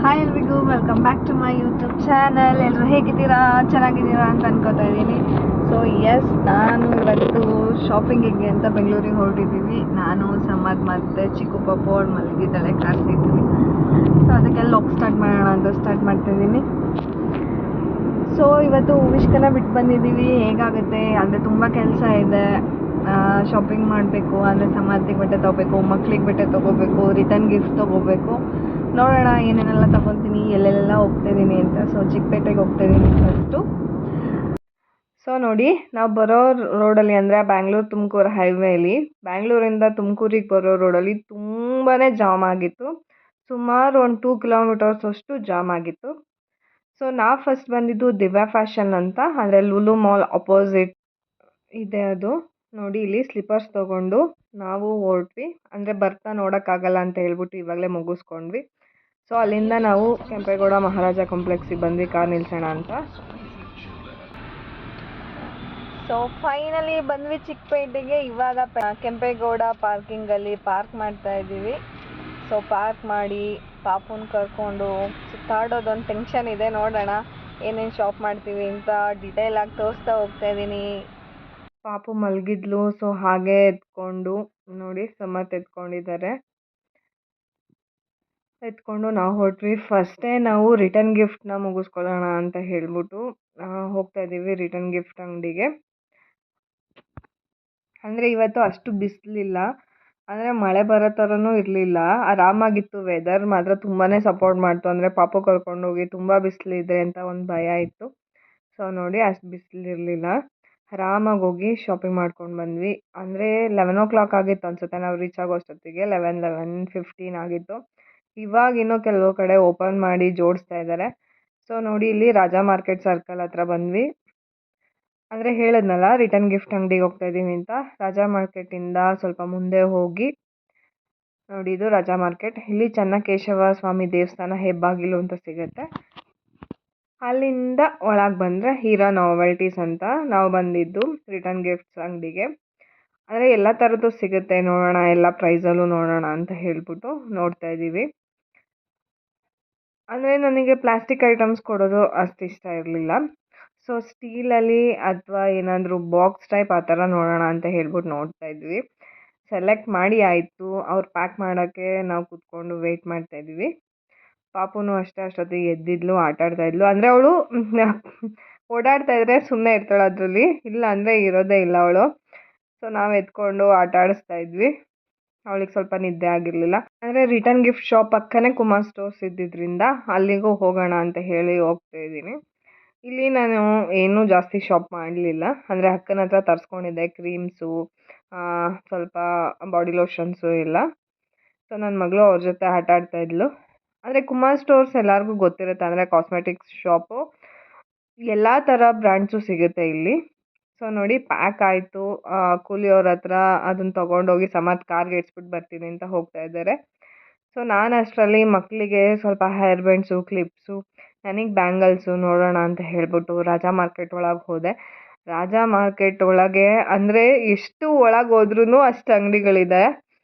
Hi ಎಲ್ರಿಗೂ welcome back to my YouTube channel. ಎಲ್ಲರೂ ಹೇಗಿದ್ದೀರಾ? ಚೆನ್ನಾಗಿದ್ದೀರಾ ಅಂತ ಅನ್ಕೋತಾ ಇದ್ದೀನಿ. ಸೊ ಎಸ್, ನಾನು ಇವತ್ತು ಶಾಪಿಂಗಿಗೆ ಅಂತ ಬೆಂಗಳೂರಿಗೆ ಹೊರಟಿದ್ದೀವಿ. ನಾನು ಸಮದ್ ಮತ್ತು ಚಿಕ್ಕು ಪಾಪು ಅವ್ರು ಮಲಗಿದ್ದಾಳೆ, ಕಾಡ್ತಿದ್ವಿ. ಸೊ ಅದಕ್ಕೆಲ್ಲ ಲಾಕ್ ಸ್ಟಾರ್ಟ್ ಮಾಡೋಣ ಅಂತ ಸ್ಟಾರ್ಟ್ ಮಾಡ್ತಿದ್ದೀನಿ. ಸೊ ಇವತ್ತು ವಿಷ್ಕನ ಬಿಟ್ಟು ಬಂದಿದ್ದೀವಿ. ಹೇಗಾಗುತ್ತೆ ಅಂದರೆ ತುಂಬ ಕೆಲಸ ಇದೆ. ಶಾಪಿಂಗ್ ಮಾಡಬೇಕು ಅಂದರೆ ಸಮದ್ದಿಗೆ ಬಟ್ಟೆ ತೊಗೋಬೇಕು, ಮಕ್ಳಿಗೆ ಬಟ್ಟೆ ತೊಗೋಬೇಕು, ರಿಟರ್ನ್ ಗಿಫ್ಟ್ ತೊಗೋಬೇಕು. ನೋಡೋಣ ಏನೇನೆಲ್ಲ ತೊಗೊತೀನಿ, ಎಲ್ಲೆಲ್ಲ ಹೋಗ್ತಾಯಿದ್ದೀನಿ ಅಂತ. ಸೊ ಚಿಕ್ಕಪೇಟೆಗೆ ಹೋಗ್ತಾಯಿದ್ದೀನಿ ಫಸ್ಟು. ಸೊ ನೋಡಿ, ನಾವು ಬರೋ ರೋಡಲ್ಲಿ ಅಂದರೆ ಬ್ಯಾಂಗ್ಳೂರು ತುಮಕೂರು ಹೈವೇಲಿ, ಬ್ಯಾಂಗ್ಳೂರಿಂದ ತುಮಕೂರಿಗೆ ಬರೋ ರೋಡಲ್ಲಿ ತುಂಬಾ ಜಾಮ್ ಆಗಿತ್ತು. ಸುಮಾರು ಒಂದು 2 ಕಿಲೋಮೀಟರ್ಸ್ ಅಷ್ಟು ಜಾಮ್ ಆಗಿತ್ತು. ಸೊ ನಾವು ಫಸ್ಟ್ ಬಂದಿದ್ದು ದಿವ್ಯಾ ಫ್ಯಾಷನ್ ಅಂತ, ಅಂದರೆ ಲುಲು ಮಾಲ್ ಅಪೋಸಿಟ್ ಇದೆ ಅದು. ನೋಡಿ, ಇಲ್ಲಿ ಸ್ಲಿಪ್ಪರ್ಸ್ ತೊಗೊಂಡು ನಾವು ಹೊರಟ್ವಿ. ಅಂದರೆ ಬರ್ತಾ ನೋಡೋಕ್ಕಾಗಲ್ಲ ಅಂತ ಹೇಳ್ಬಿಟ್ಟು ಇವಾಗಲೇ ಮುಗಿಸ್ಕೊಂಡ್ವಿ. ಸೊ ಅಲ್ಲಿಂದ ನಾವು ಕೆಂಪೇಗೌಡ ಮಹಾರಾಜ ಕಾಂಪ್ಲೆಕ್ಸಿಗೆ ಬಂದ್ವಿ ಕಾರ್ ನಿಲ್ಸೋಣ ಅಂತ. ಸೊ ಫೈನಲಿ ಬಂದ್ವಿ ಚಿಕ್ಕಪೇಟೆಗೆ. ಇವಾಗ ಕೆಂಪೇಗೌಡ ಪಾರ್ಕಿಂಗಲ್ಲಿ ಪಾರ್ಕ್ ಮಾಡ್ತಾ ಇದ್ದೀವಿ. ಸೊ ಪಾರ್ಕ್ ಮಾಡಿ ಪಾಪುನ ಕರ್ಕೊಂಡು ಸುತ್ತಾಡೋದೊಂದು ಟೆನ್ಷನ್ ಇದೆ. ನೋಡೋಣ ಏನೇನು ಶಾಪ್ ಮಾಡ್ತೀವಿ ಅಂತ ಡಿಟೇಲಾಗಿ ತೋರಿಸ್ತಾ ಹೋಗ್ತಾ ಇದ್ದೀನಿ. ಪಾಪು ಮಲಗಿದ್ಲು, ಸೊ ಹಾಗೆ ಎತ್ಕೊಂಡು ನೋಡಿ ಸಮತ್ ಎತ್ಕೊಂಡು ನಾವು ಹೊರಟ್ವಿ. ಫಸ್ಟೇ ನಾವು ರಿಟರ್ನ್ ಗಿಫ್ಟ್ನ ಮುಗಿಸ್ಕೊಳ್ಳೋಣ ಅಂತ ಹೇಳ್ಬಿಟ್ಟು ಹೋಗ್ತಾ ಇದ್ದೀವಿ ರಿಟರ್ನ್ ಗಿಫ್ಟ್ ಅಂಗಡಿಗೆ. ಅಂದರೆ ಇವತ್ತು ಅಷ್ಟು ಬಿಸಿಲಿಲ್ಲ, ಅಂದರೆ ಮಳೆ ಬರೋ ಥರನೂ ಇರಲಿಲ್ಲ, ಆರಾಮಾಗಿತ್ತು. ವೆದರ್ ಮಾತ್ರ ತುಂಬಾ ಸಪೋರ್ಟ್ ಮಾಡ್ತು. ಅಂದರೆ ಪಾಪು ಕರ್ಕೊಂಡೋಗಿ ತುಂಬ ಬಿಸಿಲಿದೆ ಅಂತ ಒಂದು ಭಯ ಇತ್ತು. ಸೊ ನೋಡಿ, ಅಷ್ಟು ಬಿಸಿಲಿರಲಿಲ್ಲ, ಆರಾಮಾಗಿ ಹೋಗಿ ಶಾಪಿಂಗ್ ಮಾಡ್ಕೊಂಡು ಬಂದ್ವಿ. ಅಂದರೆ 11 o'clock ಆಗಿತ್ತು ಅನಿಸುತ್ತೆ ನಾವು ರೀಚ್ ಆಗೋ ಅಷ್ಟೊತ್ತಿಗೆ. 11:15 ಆಗಿತ್ತು. ಇವಾಗ ಇನ್ನೂ ಕೆಲವು ಕಡೆ ಓಪನ್ ಮಾಡಿ ಜೋಡಿಸ್ತಾ ಇದ್ದಾರೆ. ಸೊ ನೋಡಿ, ಇಲ್ಲಿ ರಾಜಾ ಮಾರ್ಕೆಟ್ ಸರ್ಕಲ್ ಹತ್ರ ಬಂದ್ವಿ. ಅಂದರೆ ಹೇಳಿದ್ನಲ್ಲ ರಿಟರ್ನ್ ಗಿಫ್ಟ್ ಅಂಗಡಿಗೆ ಹೋಗ್ತಾ ಇದ್ದೀವಿ ಅಂತ. ರಾಜಾ ಮಾರ್ಕೆಟಿಂದ ಸ್ವಲ್ಪ ಮುಂದೆ ಹೋಗಿ ನೋಡಿ, ಇದು ರಾಜಾ ಮಾರ್ಕೆಟ್. ಇಲ್ಲಿ ಚೆನ್ನಕೇಶವ ಸ್ವಾಮಿ ದೇವಸ್ಥಾನ ಹೆಬ್ಬಾಗಿಲು ಅಂತ ಸಿಗುತ್ತೆ. ಅಲ್ಲಿಂದ ಒಳಗೆ ಬಂದರೆ ಹೀರಾ ನಾವೆಲ್ಟೀಸ್ ಅಂತ ನಾವು ಬಂದಿದ್ದು ರಿಟರ್ನ್ ಗಿಫ್ಟ್ಸ್ ಅಂಗಡಿಗೆ. ಅಂದರೆ ಎಲ್ಲ ಥರದ್ದು ಸಿಗುತ್ತೆ, ನೋಡೋಣ ಎಲ್ಲ ಪ್ರೈಸಲ್ಲೂ ನೋಡೋಣ ಅಂತ ಹೇಳ್ಬಿಟ್ಟು ನೋಡ್ತಾ ಇದ್ದೀವಿ. ಅಂದರೆ ನನಗೆ ಪ್ಲಾಸ್ಟಿಕ್ ಐಟಮ್ಸ್ ಕೊಡೋದು ಅಷ್ಟು ಇಷ್ಟ ಇರಲಿಲ್ಲ. ಸೊ ಸ್ಟೀಲಲ್ಲಿ ಅಥವಾ ಏನಾದರೂ ಬಾಕ್ಸ್ ಟೈಪ್ ಆ ಥರ ನೋಡೋಣ ಅಂತ ಹೇಳ್ಬಿಟ್ಟು ನೋಡ್ತಾ ಇದ್ವಿ. ಸೆಲೆಕ್ಟ್ ಮಾಡಿ ಆಯಿತು. ಅವ್ರು ಪ್ಯಾಕ್ ಮಾಡೋಕ್ಕೆ ನಾವು ಕೂತ್ಕೊಂಡು ವೆಯ್ಟ್ ಮಾಡ್ತಾಯಿದ್ವಿ. ಪಾಪುನೂ ಅಷ್ಟೇ ಅಷ್ಟೊತ್ತಿಗೆ ಎದ್ದಿದ್ಲು, ಆಟಾಡ್ತಾಯಿದ್ಲು. ಅಂದರೆ ಅವಳು ಓಡಾಡ್ತಾ ಇದ್ರೆ ಸುಮ್ಮನೆ ಇರ್ತಾಳೆ ಅದರಲ್ಲಿ, ಇಲ್ಲ ಅಂದರೆ ಇರೋದೇ ಇಲ್ಲ ಅವಳು. ಸೊ ನಾವು ಎತ್ಕೊಂಡು ಆಟ ಆಡಿಸ್ತಾ ಇದ್ವಿ. ಅವಳಿಗೆ ಸ್ವಲ್ಪ ನಿದ್ದೆ ಆಗಿರಲಿಲ್ಲ. ಅಂದರೆ ರಿಟರ್ನ್ ಗಿಫ್ಟ್ ಶಾಪ್ ಪಕ್ಕನೇ ಕುಮಾರ್ ಸ್ಟೋರ್ಸ್ ಇದ್ದಿದ್ದರಿಂದ ಅಲ್ಲಿಗೂ ಹೋಗೋಣ ಅಂತ ಹೇಳಿ ಹೋಗ್ತಾ ಇದ್ದೀನಿ. ಇಲ್ಲಿ ನಾನು ಏನೂ ಜಾಸ್ತಿ ಶಾಪ್ ಮಾಡಲಿಲ್ಲ. ಅಂದರೆ ಅಕ್ಕನ ಹತ್ರ ತರಿಸ್ಕೊಂಡಿದ್ದೆ ಕ್ರೀಮ್ಸು, ಸ್ವಲ್ಪ ಬಾಡಿ ಲೋಷನ್ಸು ಎಲ್ಲ. ಸೊ ನನ್ನ ಮಗಳು ಅವ್ರ ಜೊತೆ ಆಟ ಆಡ್ತಾಯಿದ್ಲು. ಅಂದರೆ ಕುಮಾರ್ ಸ್ಟೋರ್ಸ್ ಎಲ್ಲರಿಗೂ ಗೊತ್ತಿರುತ್ತೆ, ಅಂದರೆ ಕಾಸ್ಮೆಟಿಕ್ಸ್ ಶಾಪು. ಎಲ್ಲ ಥರ ಬ್ರ್ಯಾಂಡ್ಸು ಸಿಗುತ್ತೆ ಇಲ್ಲಿ. ಸೊ ನೋಡಿ, ಪ್ಯಾಕ್ ಆಯಿತು. ಕೂಲಿಯವ್ರ ಹತ್ರ ಅದನ್ನು ತೊಗೊಂಡೋಗಿ ಸಮತ್ ಕಾರ್ಗೆ ಇಡ್ಸ್ಬಿಟ್ಟು ಬರ್ತೀನಿ ಅಂತ ಹೋಗ್ತಾ ಇದ್ದಾರೆ. ಸೊ ನಾನು ಅಷ್ಟರಲ್ಲಿ ಮಕ್ಕಳಿಗೆ ಸ್ವಲ್ಪ ಹೇರ್ ಬ್ಯಾಂಡ್ಸು, ಕ್ಲಿಪ್ಸು, ನನಗೆ ಬ್ಯಾಂಗಲ್ಸು ನೋಡೋಣ ಅಂತ ಹೇಳ್ಬಿಟ್ಟು ರಾಜಾ ಮಾರ್ಕೆಟ್ ಒಳಗೆ ಹೋದೆ. ರಾಜಾ ಮಾರ್ಕೆಟ್ ಒಳಗೆ ಅಂದರೆ ಎಷ್ಟು ಒಳಗೆ ಹೋದ್ರೂ ಅಷ್ಟು ಅಂಗಡಿಗಳಿದೆ.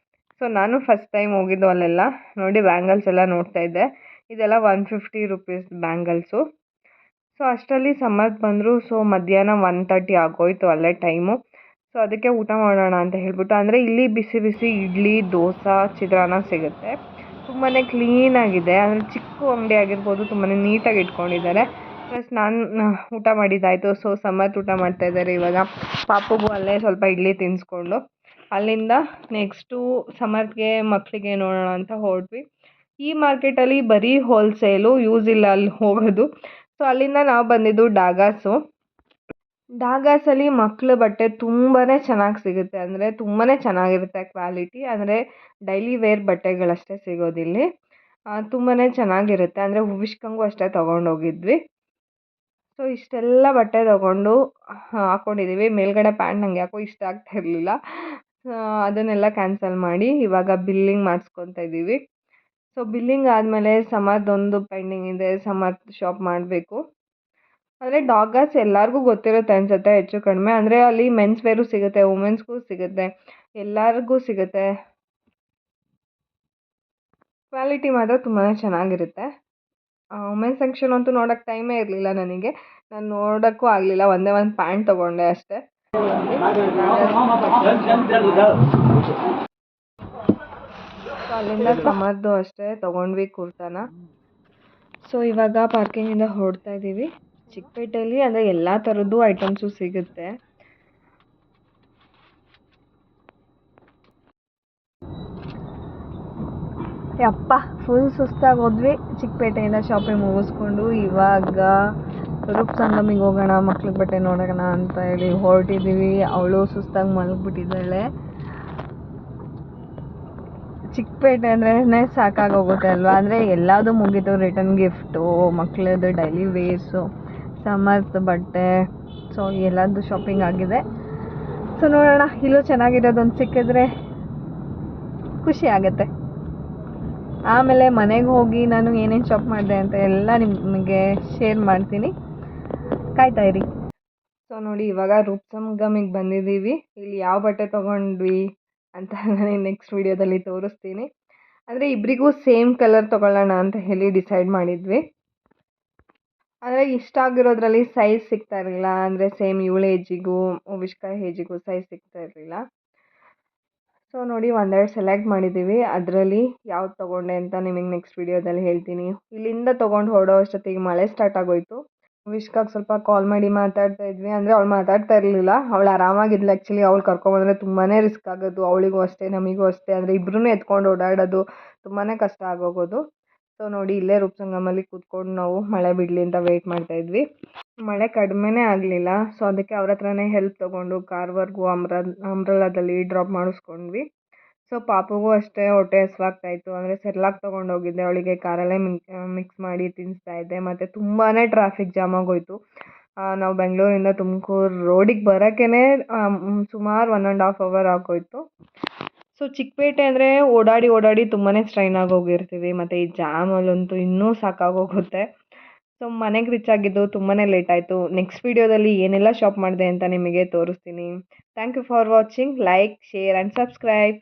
ಸೊ ನಾನು ಫಸ್ಟ್ ಟೈಮ್ ಹೋಗಿದ್ದು ಅಲ್ಲೆಲ್ಲ. ನೋಡಿ, ಬ್ಯಾಂಗಲ್ಸ್ ಎಲ್ಲ ನೋಡ್ತಾ ಇದ್ದೆ. ಇದೆಲ್ಲ 150 ರೂಪೀಸ್ ಬ್ಯಾಂಗಲ್ಸು. ಸೊ ಅಷ್ಟರಲ್ಲಿ ಸಮತ್ ಬಂದರು. ಸೊ ಮಧ್ಯಾಹ್ನ 1:30 ಆಗೋಯ್ತು ಅಲ್ಲೇ ಟೈಮು. ಸೊ ಅದಕ್ಕೆ ಊಟ ಮಾಡೋಣ ಅಂತ ಹೇಳ್ಬಿಟ್ಟು, ಅಂದರೆ ಇಲ್ಲಿ ಬಿಸಿ ಬಿಸಿ ಇಡ್ಲಿ, ದೋಸೆ, ಚಿತ್ರಾನ್ನ ಸಿಗುತ್ತೆ. ತುಂಬಾ ಕ್ಲೀನಾಗಿದೆ. ಅಂದರೆ ಚಿಕ್ಕ ಅಂಗಡಿ ಆಗಿರ್ಬೋದು, ತುಂಬಾ ನೀಟಾಗಿ ಇಟ್ಕೊಂಡಿದ್ದಾರೆ. ಪ್ಲಸ್ ನಾನು ಊಟ ಮಾಡಿದ್ದಾಯಿತು. ಸೊ ಸಮತ್ ಊಟ ಮಾಡ್ತಾಯಿದ್ದಾರೆ ಇವಾಗ. ಪಾಪುಗೂ ಅಲ್ಲೇ ಸ್ವಲ್ಪ ಇಡ್ಲಿ ತಿನ್ನಿಸ್ಕೊಂಡು ಅಲ್ಲಿಂದ ನೆಕ್ಸ್ಟು ಸಮರ್ಗೆ ಮಕ್ಕಳಿಗೆ ನೋಡೋಣ ಅಂತ ಹೊರಟ್ವಿ. ಈ ಮಾರ್ಕೆಟಲ್ಲಿ ಬರೀ ಹೋಲ್ಸೇಲು, ಯೂಸ್ ಇಲ್ಲ ಅಲ್ಲಿ ಹೋಗೋದು. ಸೊ ಅಲ್ಲಿಂದ ನಾವು ಬಂದಿದ್ದು ಡಾಗಾಸಲ್ಲಿ ಮಕ್ಕಳ ಬಟ್ಟೆ ತುಂಬಾ ಚೆನ್ನಾಗಿ ಸಿಗುತ್ತೆ. ಅಂದರೆ ತುಂಬಾ ಚೆನ್ನಾಗಿರುತ್ತೆ ಕ್ವಾಲಿಟಿ. ಅಂದರೆ ಡೈಲಿ ವೇರ್ ಬಟ್ಟೆಗಳಷ್ಟೇ ಸಿಗೋದಿಲ್ಲಿ. ತುಂಬಾ ಚೆನ್ನಾಗಿರುತ್ತೆ. ಅಂದರೆ ವಿಷ್ಕಂಗೂ ಅಷ್ಟೇ ತೊಗೊಂಡೋಗಿದ್ವಿ. ಸೊ ಇಷ್ಟೆಲ್ಲ ಬಟ್ಟೆ ತೊಗೊಂಡು ಹಾಕ್ಕೊಂಡಿದ್ದೀವಿ. ಮೇಲ್ಗಡೆ ಪ್ಯಾಂಟ್ ನನಗೆ ಯಾಕೋ ಇಷ್ಟ ಆಗ್ತಾ ಇರಲಿಲ್ಲ. ಅದನ್ನೆಲ್ಲ ಕ್ಯಾನ್ಸಲ್ ಮಾಡಿ ಇವಾಗ ಬಿಲ್ಲಿಂಗ್ ಮಾಡಿಸ್ಕೊತಾ ಇದ್ದೀವಿ. ಸೊ ಬಿಲ್ಲಿಂಗ್ ಆದಮೇಲೆ ಸಮರ್ದೊಂದು ಪೆಂಡಿಂಗ್ ಇದೆ, ಸಮರ್ತ್ ಶಾಪ್ ಮಾಡಬೇಕು. ಅಂದರೆ ಡಾಗಾಸ್ ಎಲ್ಲರಿಗೂ ಗೊತ್ತಿರುತ್ತೆ ಅನಿಸುತ್ತೆ ಹೆಚ್ಚು ಕಡಿಮೆ. ಅಂದರೆ ಅಲ್ಲಿ ಮೆನ್ಸ್ ವೇರು ಸಿಗುತ್ತೆ, ವುಮೆನ್ಸ್ಗೂ ಸಿಗುತ್ತೆ, ಎಲ್ಲರಿಗೂ ಸಿಗುತ್ತೆ. ಕ್ವಾಲಿಟಿ ಮಾತ್ರ ತುಂಬಾ ಚೆನ್ನಾಗಿರುತ್ತೆ. ವುಮೆನ್ ಸೆಕ್ಷನ್ ಅಂತೂ ನೋಡೋಕ್ಕೆ ಟೈಮೇ ಇರಲಿಲ್ಲ ನನಗೆ. ನಾನು ನೋಡೋಕ್ಕೂ ಆಗಲಿಲ್ಲ, ಒಂದೇ ಒಂದು ಪ್ಯಾಂಟ್ ತೊಗೊಂಡೆ ಅಷ್ಟೇ. ಸೊ ಅಲ್ಲಿಂದ ಸಮರ್ದು ಅಷ್ಟೇ ತೊಗೊಂಡ್ವಿ ಕುರ್ತಾನ. ಸೊ ಇವಾಗ ಪಾರ್ಕಿಂಗಿಂದ ಹೊರಡ್ತಾ ಇದ್ದೀವಿ. ಚಿಕ್ಕಪೇಟೆಯಲ್ಲಿ ಅಂದರೆ ಎಲ್ಲ ಥರದ್ದು ಐಟಮ್ಸು ಸಿಗುತ್ತೆ. ಯಪ್ಪ ಫುಲ್ ಸುಸ್ತಾಗಿ ಹೋದ್ವಿ. ಚಿಕ್ಕಪೇಟೆಯಿಂದ ಶಾಪಿಂಗ್ ಮುಗಿಸ್ಕೊಂಡು ಇವಾಗ ರೂಪ್ ಸಂಗಮಿಗೆ ಹೋಗೋಣ, ಮಕ್ಳಿಗೆ ಬಟ್ಟೆ ನೋಡೋಣ ಅಂತ ಹೇಳಿ ಹೊರಟಿದ್ದೀವಿ. ಅವಳು ಸುಸ್ತಾಗಿ ಮಲಗಿಬಿಟ್ಟಿದ್ದಾಳೆ. ಚಿಕ್ಕಪೇಟೆ ಅಂದ್ರೆ ಸಾಕಾಗೋಗುತ್ತೆ ಅಲ್ವಾ. ಅಂದರೆ ಎಲ್ಲದೂ ಮುಗೀತು. ರಿಟರ್ನ್ ಗಿಫ್ಟು, ಮಕ್ಕಳದ್ದು ಡೈಲಿ ವೇರ್ಸು, ಸಮರ್ತ್ ಬಟ್ಟೆ, ಸೊ ಎಲ್ಲದೂ ಶಾಪಿಂಗ್ ಆಗಿದೆ. ಸೊ ನೋಡೋಣ, ಇಲ್ಲೂ ಚೆನ್ನಾಗಿರೋದೊಂದು ಸಿಕ್ಕಿದ್ರೆ ಖುಷಿ ಆಗುತ್ತೆ. ಆಮೇಲೆ ಮನೆಗೆ ಹೋಗಿ ನಾನು ಏನೇನು ಶಾಪ್ ಮಾಡಿದೆ ಅಂತ ಎಲ್ಲ ನಿಮಗೆ ಶೇರ್ ಮಾಡ್ತೀನಿ, ಕಾಯ್ತಾ ಇರಿ. ಸೊ ನೋಡಿ, ಇವಾಗ ರೂಪ್ ಸಂಗಮಿಗೆ ಬಂದಿದ್ದೀವಿ. ಇಲ್ಲಿ ಯಾವ ಬಟ್ಟೆ ತೊಗೊಂಡ್ವಿ ಅಂತ ನಾನು ನೆಕ್ಸ್ಟ್ ವಿಡಿಯೋದಲ್ಲಿ ತೋರಿಸ್ತೀನಿ. ಅಂದರೆ ಇಬ್ಬರಿಗೂ ಸೇಮ್ ಕಲರ್ ತೊಗೊಳ್ಳೋಣ ಅಂತ ಹೇಳಿ ಡಿಸೈಡ್ ಮಾಡಿದ್ವಿ. ಅಂದರೆ ಇಷ್ಟ ಆಗಿರೋದ್ರಲ್ಲಿ ಸೈಜ್ ಸಿಗ್ತಾ ಇರಲಿಲ್ಲ. ಅಂದರೆ ಸೇಮ್ ಇವಳ ಏಜಿಗೂ ವಿಷ್ಕಾ ಏಜಿಗೂ ಸೈಜ್ ಸಿಗ್ತಾ ಇರಲಿಲ್ಲ. ಸೊ ನೋಡಿ, ಒಂದೆರಡು ಸೆಲೆಕ್ಟ್ ಮಾಡಿದ್ದೀವಿ. ಅದರಲ್ಲಿ ಯಾವ್ದು ತೊಗೊಂಡೆ ಅಂತ ನಿಮಗೆ ನೆಕ್ಸ್ಟ್ ವಿಡಿಯೋದಲ್ಲಿ ಹೇಳ್ತೀನಿ. ಇಲ್ಲಿಂದ ತೊಗೊಂಡು ಹೊರಡೋ ಅಷ್ಟೊತ್ತಿಗೆ ಮಳೆ ಸ್ಟಾರ್ಟ್ ಆಗೋಯ್ತು. ವಿಷ್ಕಾಗೆ ಸ್ವಲ್ಪ ಕಾಲ್ ಮಾಡಿ ಮಾತಾಡ್ತಾ ಇದ್ವಿ. ಅಂದರೆ ಅವಳು ಮಾತಾಡ್ತಾ ಇರಲಿಲ್ಲ, ಅವಳು ಆರಾಮಾಗಿದ್ಲು. ಆ್ಯಕ್ಚುಲಿ ಅವಳು ಕರ್ಕೊಂಬಂದರೆ ತುಂಬಾ ರಿಸ್ಕ್ ಆಗೋದು, ಅವಳಿಗೂ ಅಷ್ಟೇ ನಮಗೂ ಅಷ್ಟೇ. ಅಂದರೆ ಇಬ್ಬರೂ ಎತ್ಕೊಂಡು ಓಡಾಡೋದು ತುಂಬಾ ಕಷ್ಟ ಆಗೋಗೋದು. ಸೊ ನೋಡಿ, ಇಲ್ಲೇ ರೂಪ್ಸಂಗಮಲ್ಲಿ ಕೂತ್ಕೊಂಡು ನಾವು ಮಳೆ ಬಿಡಲಿ ಅಂತ ವೆಯ್ಟ್ ಮಾಡ್ತಾಯಿದ್ವಿ. ಮಳೆ ಕಡಿಮೆನೇ ಆಗಲಿಲ್ಲ. ಸೊ ಅದಕ್ಕೆ ಅವ್ರ ಹತ್ರನೇ ಹೆಲ್ಪ್ ತೊಗೊಂಡು ಕಾರ್ವರ್ಗೂ ಅಂಬ್ರೆಲಾದಲ್ಲಿ ಡ್ರಾಪ್ ಮಾಡಿಸ್ಕೊಂಡ್ವಿ. ಸೊ ಪಾಪುಗೂ ಅಷ್ಟೇ ಹೊಟ್ಟೆ ಹಸ್ವಾಗ್ತಾಯಿತ್ತು. ಅಂದರೆ ಸೆರ್ಲಾಕ್ ತೊಗೊಂಡೋಗಿದ್ದೆ, ಅವಳಿಗೆ ಕಾರಲ್ಲೇ ಮಿಕ್ಸ್ ಮಾಡಿ ತಿನ್ನಿಸ್ತಾ ಇದ್ದೆ. ಮತ್ತು ತುಂಬಾ ಟ್ರಾಫಿಕ್ ಜಾಮ್ ಆಗೋಯಿತು. ನಾವು ಬೆಂಗಳೂರಿಂದ ತುಮಕೂರು ರೋಡಿಗೆ ಬರೋಕ್ಕೇ ಸುಮಾರು 1.5 hour ಆಗೋಯಿತು. ಸೊ ಚಿಕ್ಕಪೇಟೆ ಅಂದರೆ ಓಡಾಡಿ ತುಂಬಾ ಸ್ಟ್ರೈನ್ ಆಗೋಗಿರ್ತೀವಿ. ಮತ್ತು ಈ ಜಾಮಲ್ಲಂತೂ ಇನ್ನೂ ಸಾಕಾಗೋಗುತ್ತೆ. ಸೊ ಮನೆಗೆ ರೀಚ್ ಆಗಿದ್ದು ತುಂಬಾ ಲೇಟ್ ಆಯಿತು. ನೆಕ್ಸ್ಟ್ ವಿಡಿಯೋದಲ್ಲಿ ಏನೆಲ್ಲ ಶಾಪ್ ಮಾಡಿದೆ ಅಂತ ನಿಮಗೆ ತೋರಿಸ್ತೀನಿ. Thank you for watching. Like, share and subscribe.